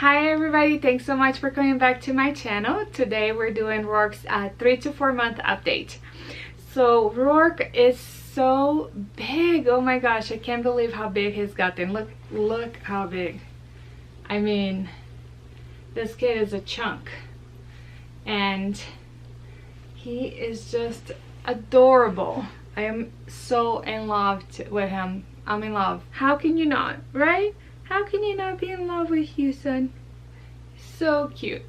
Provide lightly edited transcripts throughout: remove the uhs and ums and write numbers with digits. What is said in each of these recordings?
Hi everybody, thanks so much for coming back to my channel. Today we're doing Rourke's 3 to 4 month update. So Rourke is so big. Oh my gosh, I can't believe how big he's gotten. Look how big. I mean, this kid is a chunk. And he is just adorable. I am so in love with him. I'm in love. How can you not, right? How can you not be in love with you, son? So cute.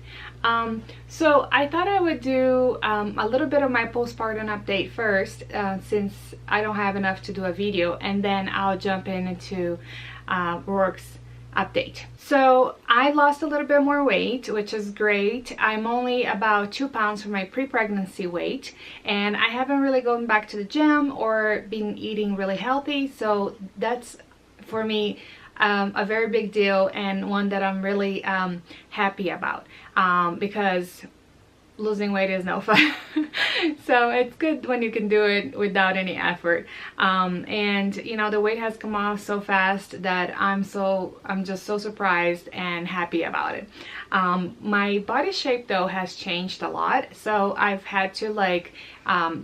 So I thought I would do a little bit of my postpartum update first, since I don't have enough to do a video, and then I'll jump into Rourke's update. So I lost a little bit more weight, which is great. I'm only about 2 pounds from my pre-pregnancy weight, and I haven't really gone back to the gym or been eating really healthy, so that's for me a very big deal, and one that I'm really happy about, because losing weight is no fun. So it's good when you can do it without any effort, and you know, the weight has come off so fast that I'm just so surprised and happy about it. My body shape though has changed a lot, so I've had to like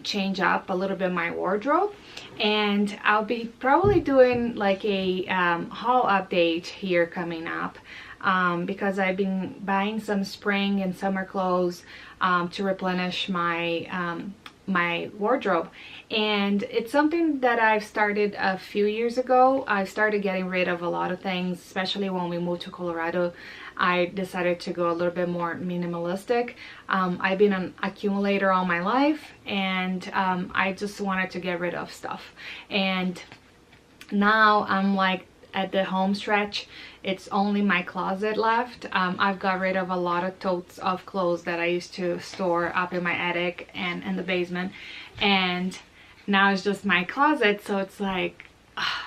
change up a little bit my wardrobe, and I'll be probably doing like a haul update here coming up, because I've been buying some spring and summer clothes to replenish my my wardrobe, and it's something that I've started a few years ago. I started getting rid of a lot of things, especially when we moved to Colorado. I decided to go a little bit more minimalistic. I've been an accumulator all my life, and I just wanted to get rid of stuff, and now I'm like at the home stretch. It's only my closet left. I've got rid of a lot of totes of clothes that I used to store up in my attic and in the basement, and now it's just my closet. So it's like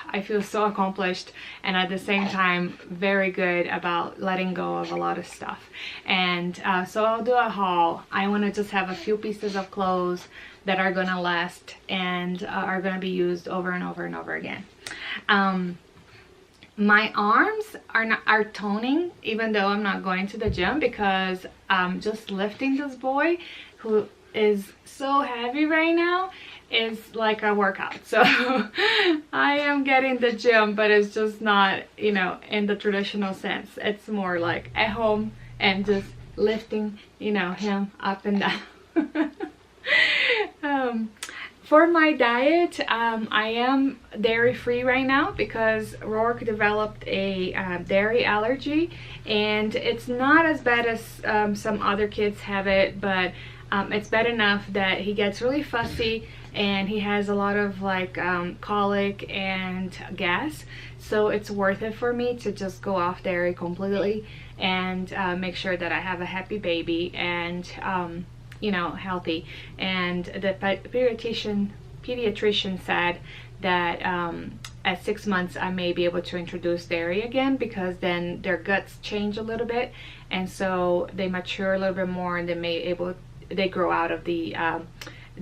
I feel so accomplished, and at the same time very good about letting go of a lot of stuff. And so I'll do a haul. I want to just have a few pieces of clothes that are gonna last and are gonna be used over and over and over again. My arms are toning, even though I'm not going to the gym, because I'm just lifting this boy who is so heavy right now is like a workout. So I am getting the gym, but it's just not, you know, in the traditional sense. It's more like at home and just lifting, you know, him up and down. For my diet, I am dairy free right now because Rourke developed a dairy allergy, and it's not as bad as some other kids have it, but it's bad enough that he gets really fussy and he has a lot of like colic and gas. So it's worth it for me to just go off dairy completely and make sure that I have a happy baby and you know, healthy. And the pediatrician said that at 6 months I may be able to introduce dairy again, because then their guts change a little bit, and so they mature a little bit more, and they grow out of the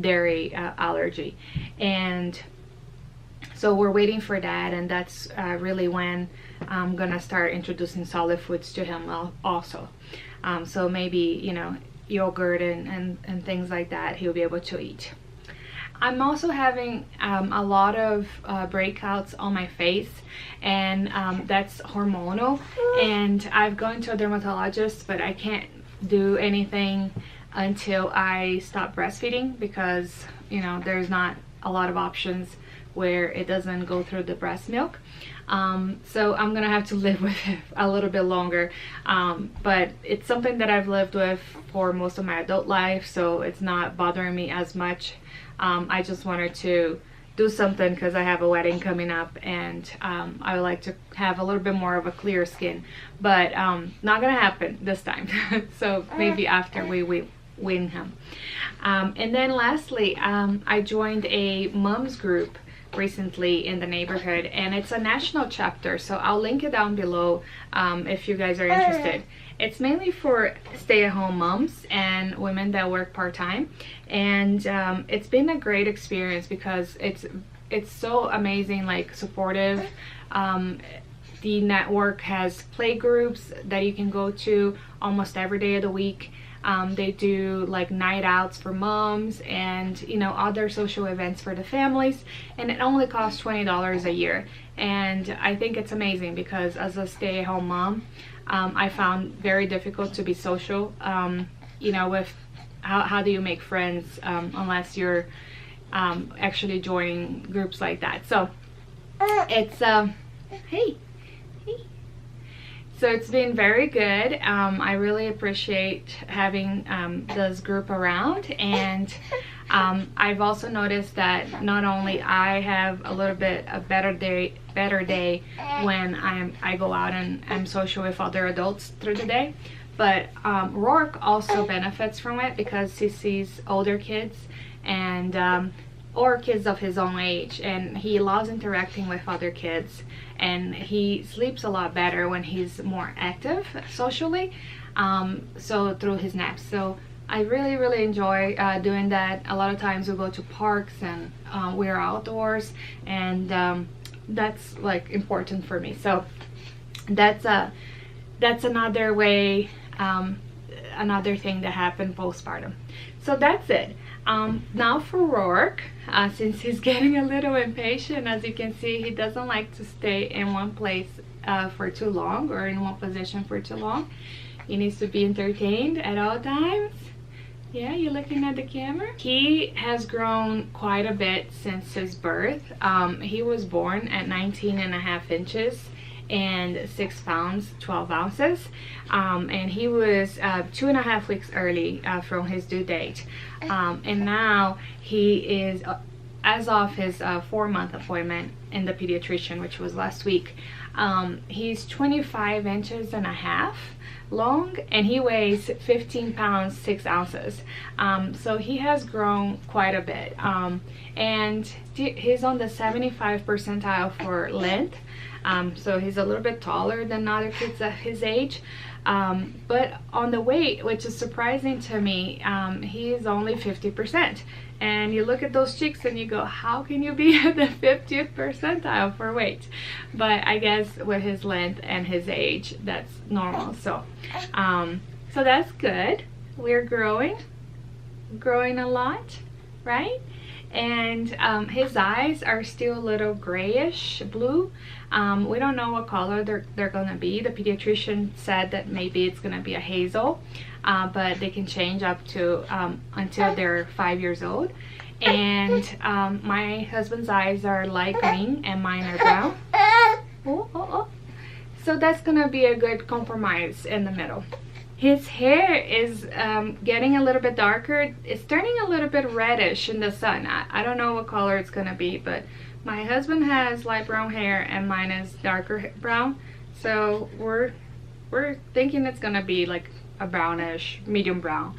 dairy allergy. And so we're waiting for that, and that's really when I'm gonna start introducing solid foods to him also. So maybe, you know, yogurt and things like that he'll be able to eat. I'm also having a lot of breakouts on my face, and that's hormonal, and I've gone to a dermatologist, but I can't do anything until I stop breastfeeding, because you know, there's not a lot of options where it doesn't go through the breast milk. So I'm gonna have to live with it a little bit longer, but it's something that I've lived with for most of my adult life, so it's not bothering me as much. I just wanted to do something because I have a wedding coming up, and I would like to have a little bit more of a clear skin, but not gonna happen this time. So maybe after we win him. And then lastly, I joined a mom's group recently in the neighborhood, and it's a national chapter, so I'll link it down below if you guys are interested. It's mainly for stay-at-home moms and women that work part-time, and it's been a great experience because it's so amazing, like supportive. The network has play groups that you can go to almost every day of the week. They do like night outs for moms and, you know, other social events for the families, and it only costs $20 a year. And I think it's amazing because as a stay-at-home mom, I found very difficult to be social, you know, with how do you make friends unless you're actually joining groups like that. So it's hey. So it's been very good. I really appreciate having this group around, and I've also noticed that not only I have a little bit a better day when I go out and I'm social with other adults through the day, but Rourke also benefits from it because he sees older kids and or kids of his own age, and he loves interacting with other kids, and he sleeps a lot better when he's more active socially, so through his naps. So I really enjoy doing that. A lot of times we go to parks and we're outdoors, and that's like important for me. So that's another way, another thing that happened postpartum. So that's it. Now for Rourke, since he's getting a little impatient, as you can see, he doesn't like to stay in one place for too long, or in one position for too long. He needs to be entertained at all times. Yeah, you're looking at the camera. He has grown quite a bit since his birth. He was born at 19.5 inches and 6 pounds 12 ounces, and he was 2.5 weeks early from his due date, and now he is, as of his 4-month appointment in the pediatrician, which was last week, he's 25 inches and a half long, and he weighs 15 pounds 6 ounces. So he has grown quite a bit, and he's on the 75 percentile for length. So he's a little bit taller than other kids at his age, but on the weight, which is surprising to me, he's only 50%. And you look at those cheeks and you go, how can you be at the 50th percentile for weight? But I guess with his length and his age, that's normal. So so that's good. We're growing a lot, right? And his eyes are still a little grayish blue. We don't know what color they're gonna be. The pediatrician said that maybe it's gonna be a hazel, but they can change up to until they're 5 years old. And my husband's eyes are light green and mine are brown. Oh. So that's gonna be a good compromise in the middle. His hair is getting a little bit darker. It's turning a little bit reddish in the sun. I don't know what color it's gonna be, but my husband has light brown hair and mine is darker brown. So we're thinking it's gonna be like a brownish, medium brown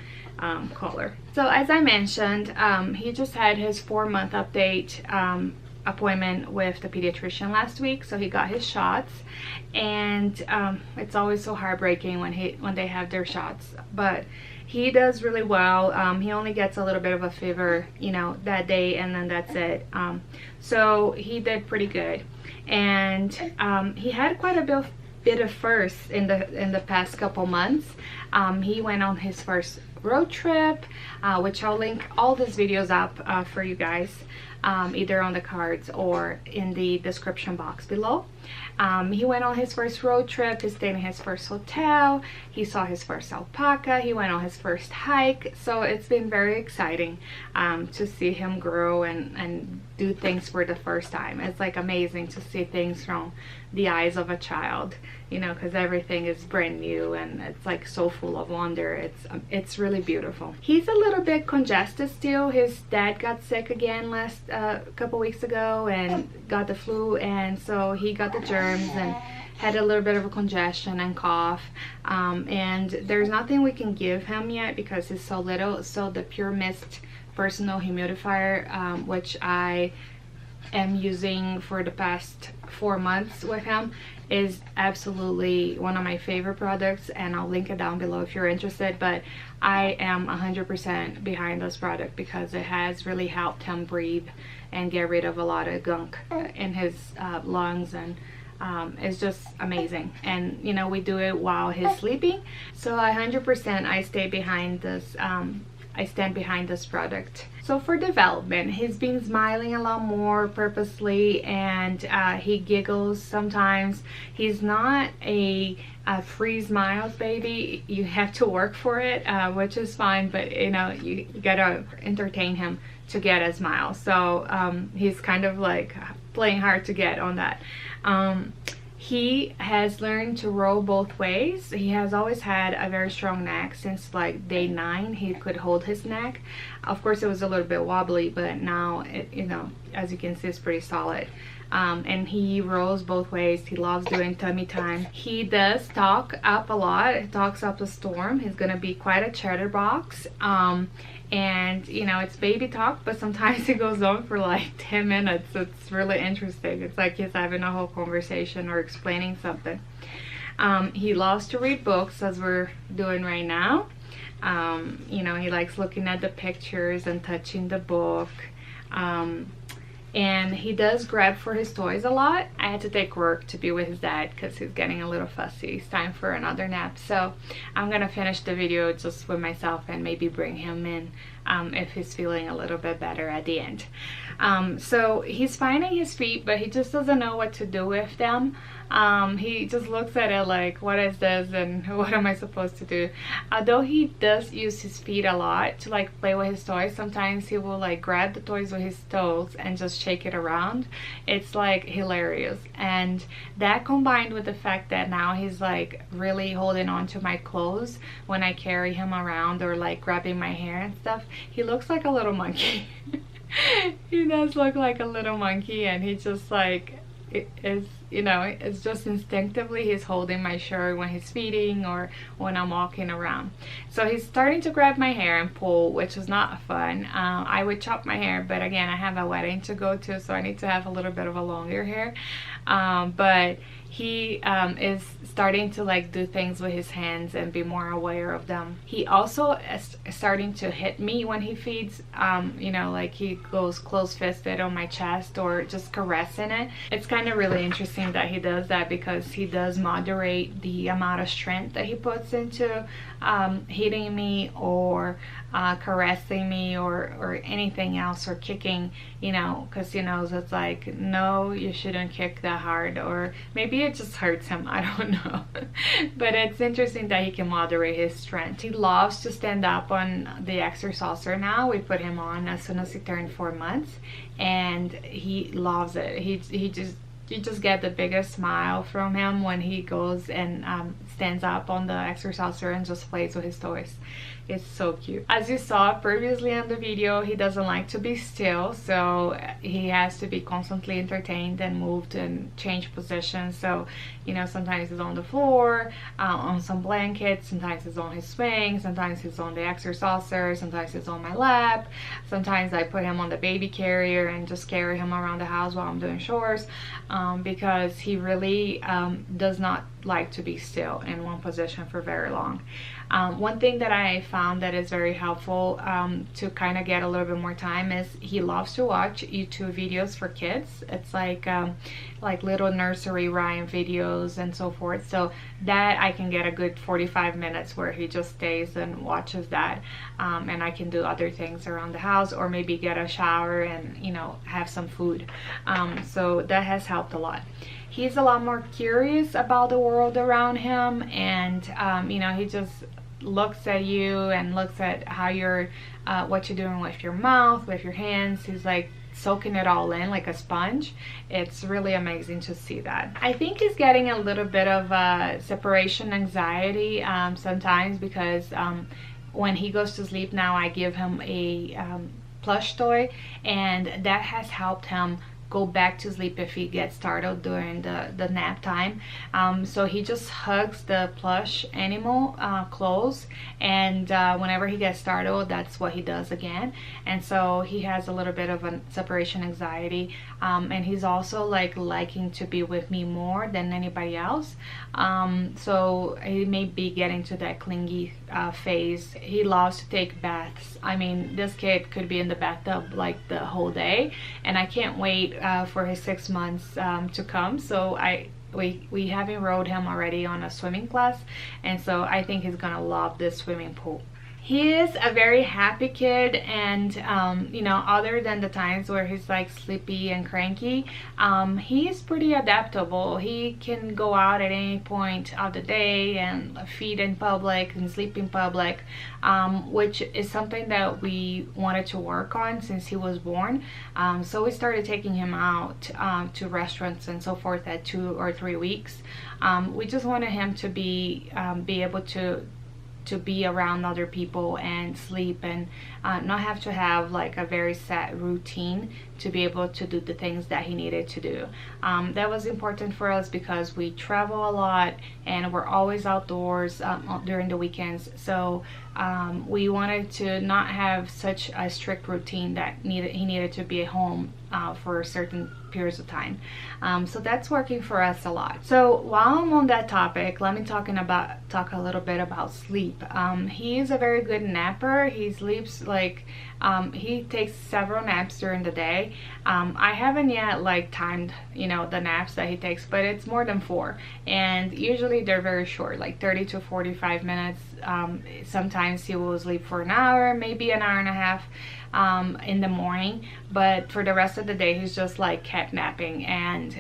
color. So as I mentioned, he just had his 4-month update appointment with the pediatrician last week, so he got his shots, and it's always so heartbreaking when they have their shots, but he does really well. He only gets a little bit of a fever, you know, that day, and then that's it. So he did pretty good, and he had quite a bit of firsts in the past couple months. He went on his first road trip, which I'll link all these videos up for you guys, either on the cards or in the description box below. He went on his first road trip. He stayed in his first hotel. He saw his first alpaca. He went on his first hike. So it's been very exciting to see him grow and do things for the first time. It's like amazing to see things from the eyes of a child, you know, because everything is brand new and it's like so full of wonder. It's really beautiful. He's a little bit congested still. His dad got sick again last couple weeks ago and got the flu, and so he got the germs and had a little bit of a congestion and cough, and there's nothing we can give him yet because he's so little. So the Pure Mist personal humidifier, which I am using for the past 4 months with him, is absolutely one of my favorite products, and I'll link it down below if you're interested. But I am 100% behind this product because it has really helped him breathe and get rid of a lot of gunk in his lungs and is just amazing. And you know, we do it while he's sleeping, so 100% I stay behind this. I stand behind this product. So for development, he's been smiling a lot more purposely, and he giggles sometimes. He's not a free smiles baby. You have to work for it, which is fine, but you know, you gotta entertain him to get a smile. So he's kind of like playing hard to get on that. He has learned to roll both ways. He has always had a very strong neck since like day 9. He could hold his neck. Of course, it was a little bit wobbly, but now it, you know, as you can see, it's pretty solid. And he rolls both ways. He loves doing tummy time. He does talk up a lot. He talks up a storm. He's gonna be quite a chatterbox. And you know, it's baby talk, but sometimes it goes on for like 10 minutes. It's really interesting. It's like he's having a whole conversation or explaining something. He loves to read books, as we're doing right now. You know, he likes looking at the pictures and touching the book. And he does grab for his toys a lot. I had to take work to be with his dad because he's getting a little fussy. It's time for another nap. So I'm gonna finish the video just with myself and maybe bring him in if he's feeling a little bit better at the end. So he's finding his feet, but he just doesn't know what to do with them. He just looks at it like, what is this and what am I supposed to do? Although he does use his feet a lot to like play with his toys, sometimes he will like grab the toys with his toes and just shake it around. It's like hilarious. And that combined with the fact that now he's like really holding on to my clothes when I carry him around, or like grabbing my hair and stuff, he looks like a little monkey. He does look like a little monkey, and he just like, it is, you know, it's just instinctively he's holding my shirt when he's feeding or when I'm walking around. So he's starting to grab my hair and pull, which is not fun. I would chop my hair, but again, I have a wedding to go to, so I need to have a little bit of a longer hair. But he is starting to like do things with his hands and be more aware of them. He also is starting to hit me when he feeds. You know, like he goes close-fisted on my chest or just caressing it. It's kind of really interesting that he does that, because he does moderate the amount of strength that he puts into hitting me or caressing me or anything else, or kicking, you know, because he knows it's like, no, you shouldn't kick that hard, or maybe it just hurts him, I don't know. But it's interesting that he can moderate his strength. He loves to stand up on the exerciser now. We put him on as soon as he turned 4 months, and he loves it. You just get the biggest smile from him when he goes and stands up on the exerciser and just plays with his toys. It's so cute. As you saw previously in the video, he doesn't like to be still, so he has to be constantly entertained and moved and change positions. So, you know, sometimes he's on the floor, on some blankets, sometimes he's on his swing, sometimes he's on the exerciser, sometimes he's on my lap, sometimes I put him on the baby carrier and just carry him around the house while I'm doing chores, because he really does not like to be still in one position for very long. One thing that I found that is very helpful to kind of get a little bit more time is he loves to watch YouTube videos for kids. It's like little nursery rhyme videos and so forth. So that I can get a good 45 minutes where he just stays and watches that, and I can do other things around the house, or maybe get a shower and, you know, have some food. So that has helped a lot. He's a lot more curious about the world around him, and you know, he just looks at you and looks at how you're what you're doing with your mouth, with your hands. He's like soaking it all in like a sponge. It's really amazing to see that. I think he's getting a little bit of separation anxiety sometimes, because when he goes to sleep now, I give him a plush toy, and that has helped him go back to sleep if he gets startled during the nap time. So he just hugs the plush animal close, and whenever he gets startled, that's what he does again. And so he has a little bit of a separation anxiety, and he's also like liking to be with me more than anybody else. So he may be getting to that clingy phase. He loves to take baths. I mean, this kid could be in the bathtub like the whole day, and I can't wait for his 6 months to come. So we have enrolled him already on a swimming class, and so I think he's gonna love this swimming pool. He is a very happy kid, and you know, other than the times where he's like sleepy and cranky, he's pretty adaptable. He can go out at any point of the day and feed in public and sleep in public, which is something that we wanted to work on since he was born. So we started taking him out to restaurants and so forth at 2 or 3 weeks. We just wanted him to be able to be around other people and sleep, and not have to have like a very set routine to be able to do the things that he needed to do. That was important for us because we travel a lot and we're always outdoors during the weekends, so we wanted to not have such a strict routine that he needed to be at home for certain periods of time. So that's working for us a lot. So while I'm on that topic, let me talk a little bit about sleep. He is a very good napper. He sleeps like he takes several naps during the day. I haven't yet like timed, you know, the naps that he takes, but it's more than 4, and usually they're very short, like 30 to 45 minutes. Sometimes he will sleep for an hour, maybe an hour and a half in the morning, but for the rest of the day he's just like cat napping. And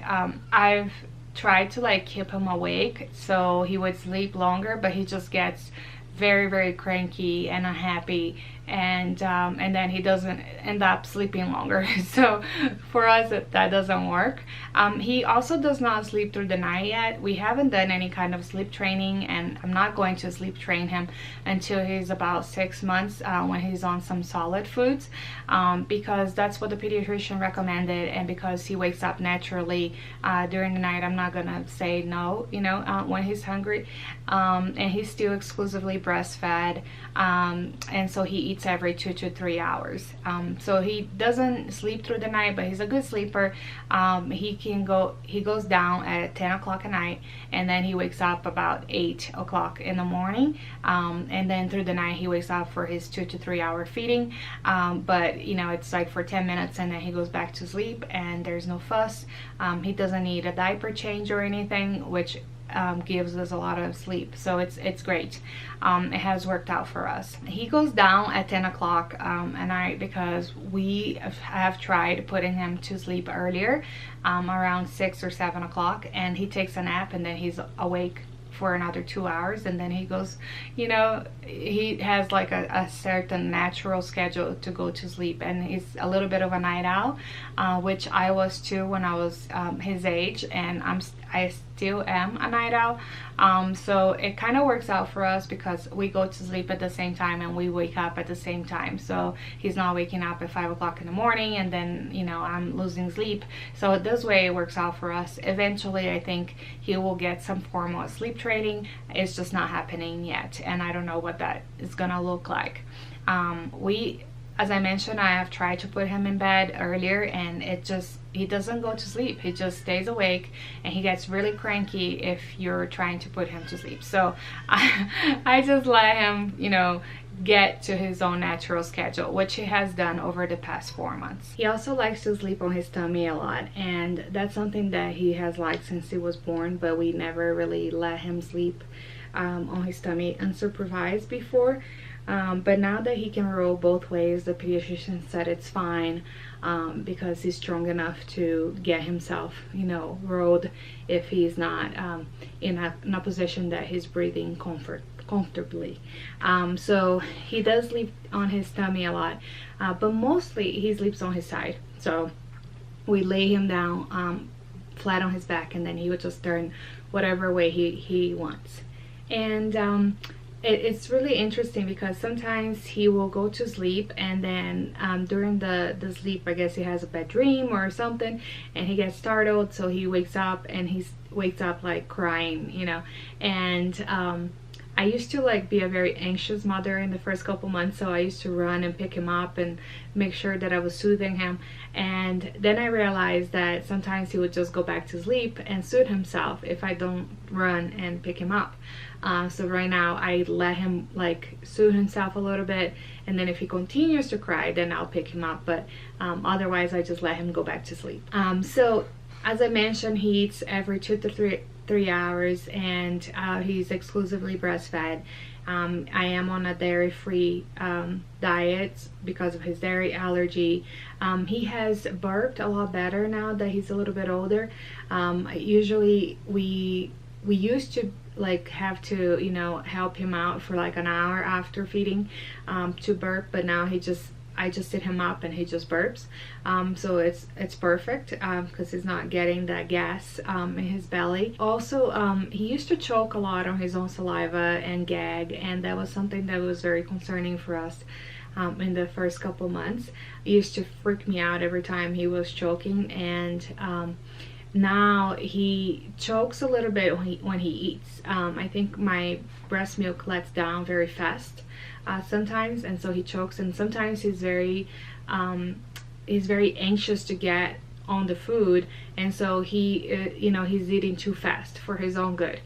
I've tried to like keep him awake so he would sleep longer, but he just gets very cranky and unhappy, and then he doesn't end up sleeping longer. So for us that doesn't work. He also does not sleep through the night yet. We haven't done any kind of sleep training, and I'm not going to sleep train him until he's about 6 months, when he's on some solid foods, because that's what the pediatrician recommended, and because he wakes up naturally during the night. I'm not gonna say no, you know, when he's hungry, and he's still exclusively breastfed, and so he eats every 2 to 3 hours. So he doesn't sleep through the night, but he's a good sleeper. He goes down at 10 o'clock at night, and then he wakes up about 8 o'clock in the morning, and then through the night he wakes up for his 2 to 3 hour feeding, but you know, it's like for 10 minutes and then he goes back to sleep, and there's no fuss. He doesn't need a diaper change or anything, which gives us a lot of sleep, so it's great. It has worked out for us. He goes down at 10 o'clock at night because we have tried putting him to sleep earlier, around 6 or 7 o'clock, and he takes a nap and then he's awake for another 2 hours, and then he goes, you know, he has like a certain natural schedule to go to sleep, and he's a little bit of a night owl, which I was too when I was his age, and I still am a night owl. So it kind of works out for us because we go to sleep at the same time and we wake up at the same time, so he's not waking up at 5 o'clock in the morning and then, you know, I'm losing sleep. So this way it works out for us. Eventually I think he will get some form of sleep training. It's just not happening yet, and I don't know what that is gonna look like. As I mentioned, I have tried to put him in bed earlier, and he doesn't go to sleep. He just stays awake, and he gets really cranky if you're trying to put him to sleep. So I just let him, you know, get to his own natural schedule, which he has done over the past 4 months. He also likes to sleep on his tummy a lot, and that's something that he has liked since he was born, but we never really let him sleep on his tummy unsupervised before. But now that he can roll both ways, the pediatrician said it's fine, because he's strong enough to get himself, you know, rolled if he's not in a position that he's breathing comfortably. So he does sleep on his tummy a lot, but mostly he sleeps on his side. So we lay him down flat on his back, and then he would just turn whatever way he wants. And it's really interesting because sometimes he will go to sleep, and then during the sleep, I guess he has a bad dream or something, and he gets startled, so he wakes up, and he wakes up like crying, you know. And I used to like be a very anxious mother in the first couple months, so I used to run and pick him up and make sure that I was soothing him. And then I realized that sometimes he would just go back to sleep and soothe himself if I don't run and pick him up. So right now I let him like soothe himself a little bit, and then if he continues to cry, then I'll pick him up, but otherwise I just let him go back to sleep. So As I mentioned, he eats every 2 to 3 hours, and he's exclusively breastfed. I am on a dairy-free diet because of his dairy allergy. He has burped a lot better now that he's a little bit older. Usually we used to like have to, you know, help him out for like an hour after feeding to burp, but now I just sit him up and he just burps. So it's perfect because he's not getting that gas in his belly. Also, he used to choke a lot on his own saliva and gag, and that was something that was very concerning for us in the first couple months. It used to freak me out every time he was choking, and now he chokes a little bit when he eats. I think my breast milk lets down very fast sometimes, and so he chokes, and sometimes he's very anxious to get on the food, and so he you know, he's eating too fast for his own good.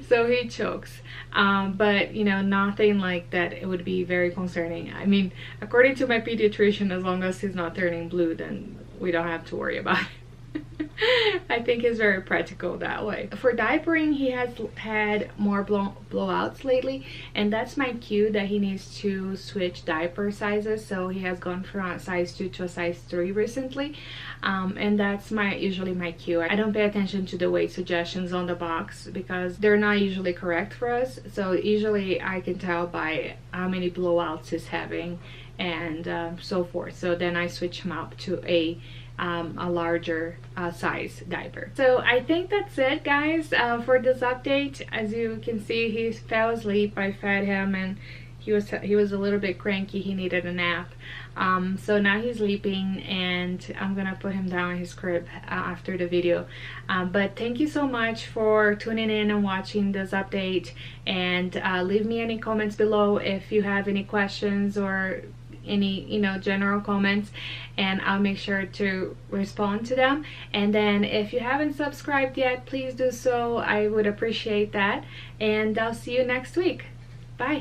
So he chokes, but you know, nothing like that it would be very concerning. I mean, according to my pediatrician, as long as he's not turning blue, then we don't have to worry about it. I think it's very practical that way. For diapering, he has had more blowouts lately, and that's my cue that he needs to switch diaper sizes. So he has gone from a size 2 to a size 3 recently, and that's usually my cue. I don't pay attention to the weight suggestions on the box because they're not usually correct for us. So usually I can tell by how many blowouts he's having and so forth. So then I switch him up to a larger size diaper. So I think that's it, guys, for this update. As you can see, he fell asleep. I fed him and he was a little bit cranky. He needed a nap. So now he's sleeping, and I'm gonna put him down in his crib after the video. But thank you so much for tuning in and watching this update, and leave me any comments below if you have any questions or any, you know, general comments, and I'll make sure to respond to them. And then if you haven't subscribed yet, please do so. I would appreciate that, and I'll see you next week. Bye.